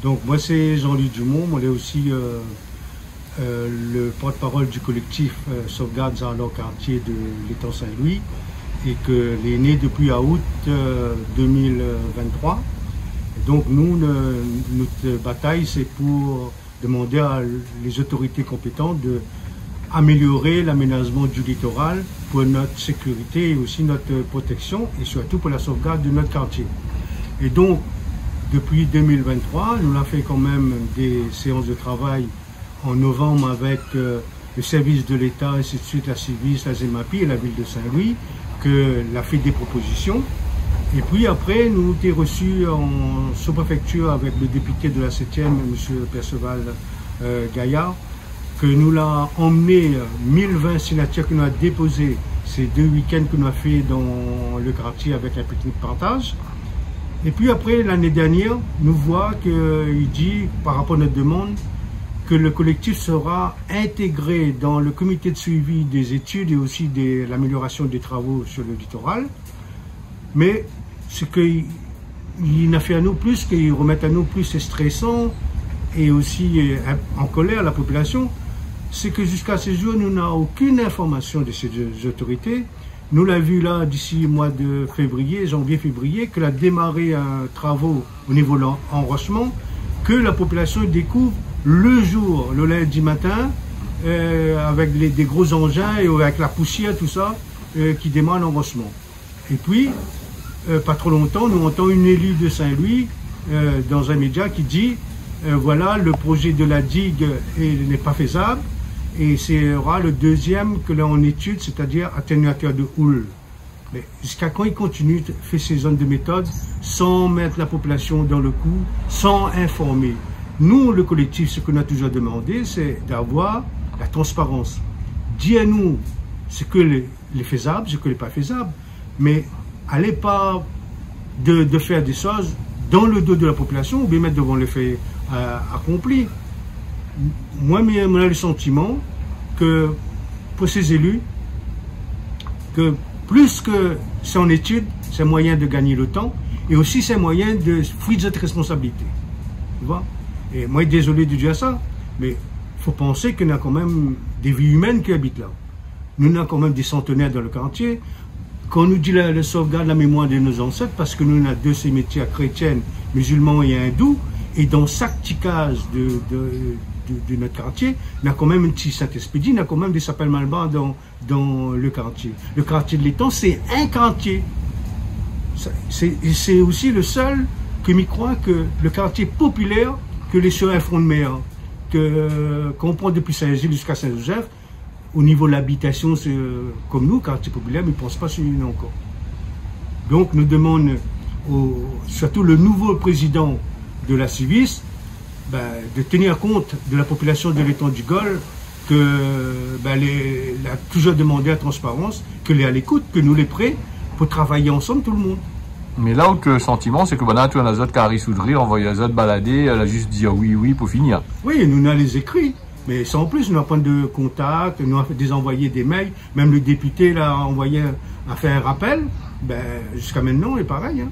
Donc moi c'est Jean-Louis Dumont, on est aussi le porte-parole du collectif Sauvegarde Zarlor Quartier de l'étang Saint-Louis et que est né depuis août 2023. Et donc nous, notre bataille c'est pour demander à les autorités compétentes de améliorer l'aménagement du littoral pour notre sécurité et aussi notre protection et surtout pour la sauvegarde de notre quartier. Et donc, depuis 2023, nous avons fait quand même des séances de travail en novembre avec le service de l'État, ainsi de suite, la Civis, la Zemapi et la ville de Saint-Louis, que l'a fait des propositions. Et puis après, nous avons été reçus en sous-préfecture avec le député de la 7e, M. Perceval Gaillard, que nous l'a emmené 1020 signatures que nous avons déposées ces 2 week-ends que nous avons fait dans le quartier avec la pique-nique partage. Et puis après, l'année dernière, nous voit qu'il dit, par rapport à notre demande, que le collectif sera intégré dans le comité de suivi des études et aussi de l'amélioration des travaux sur le littoral. Mais ce qu'il n'a fait à nous plus, qu'il remette à nous plus, c'est stressant et aussi en colère la population, c'est que jusqu'à ce jour, nous n'avons aucune information de ces autorités. Nous l'avons vu là d'ici le mois de février, janvier-février, que a démarré un travaux au niveau de l'enrochement, que la population découvre le jour, le lundi matin, avec des gros engins et avec la poussière, tout ça, qui démarre l'enrochement. Et puis, pas trop longtemps, nous entendons une élue de Saint-Louis dans un média qui dit voilà, le projet de la digue n'est pas faisable. Et c'est le deuxième que l'on étude, c'est-à-dire atténuateur de houle. Mais jusqu'à quand il continue de faire ces zones de méthode sans mettre la population dans le coup, sans informer? Nous, le collectif, ce qu'on a toujours demandé, c'est d'avoir la transparence. Dis-nous ce que est faisable, ce que n'est pas faisable, mais allez pas de faire des choses dans le dos de la population ou bien mettre devant les faits accomplis. Moi, on a le sentiment que pour ces élus, que plus que c'est en étude, c'est un moyen de gagner le temps et aussi c'est un moyen de fuir cette responsabilité. Tu vois? Et moi, désolé de dire ça, mais il faut penser qu'il y a quand même des vies humaines qui habitent là. Nous avons quand même des centenaires dans le quartier. Quand on nous dit la sauvegarde, la mémoire de nos ancêtres, parce que nous avons 2 cimetières chrétiennes, musulmans et hindous, et dans chaque petit case de notre quartier, il y a quand même un petit Saint-Expédie, il y a quand même des sapins malbars dans le quartier. Le quartier de l'étang, c'est un quartier. C'est aussi le seul que m'y croit que le quartier populaire que les sur un front de mer, qu'on prend depuis Saint-Gilles jusqu'à Saint-Joseph, au niveau de l'habitation, c'est comme nous, quartier populaire, mais ils ne pensent pas sur nous encore. Donc nous demandons surtout le nouveau président de la Civis, de tenir compte de la population de l'étang du Golfe, a toujours demandé la transparence, que les à l'écoute, que nous les prêts pour travailler ensemble tout le monde. Mais là où le sentiment, c'est que maintenant tu as un autre carré soudrer, envoyer les autres balader, elle a juste dire oui pour finir. Oui, nous avons les écrits, mais sans plus, nous avons pas de contact, nous avons envoyé des mails, même le député l'a envoyé, a fait un rappel, jusqu'à maintenant, c'est pareil. Hein.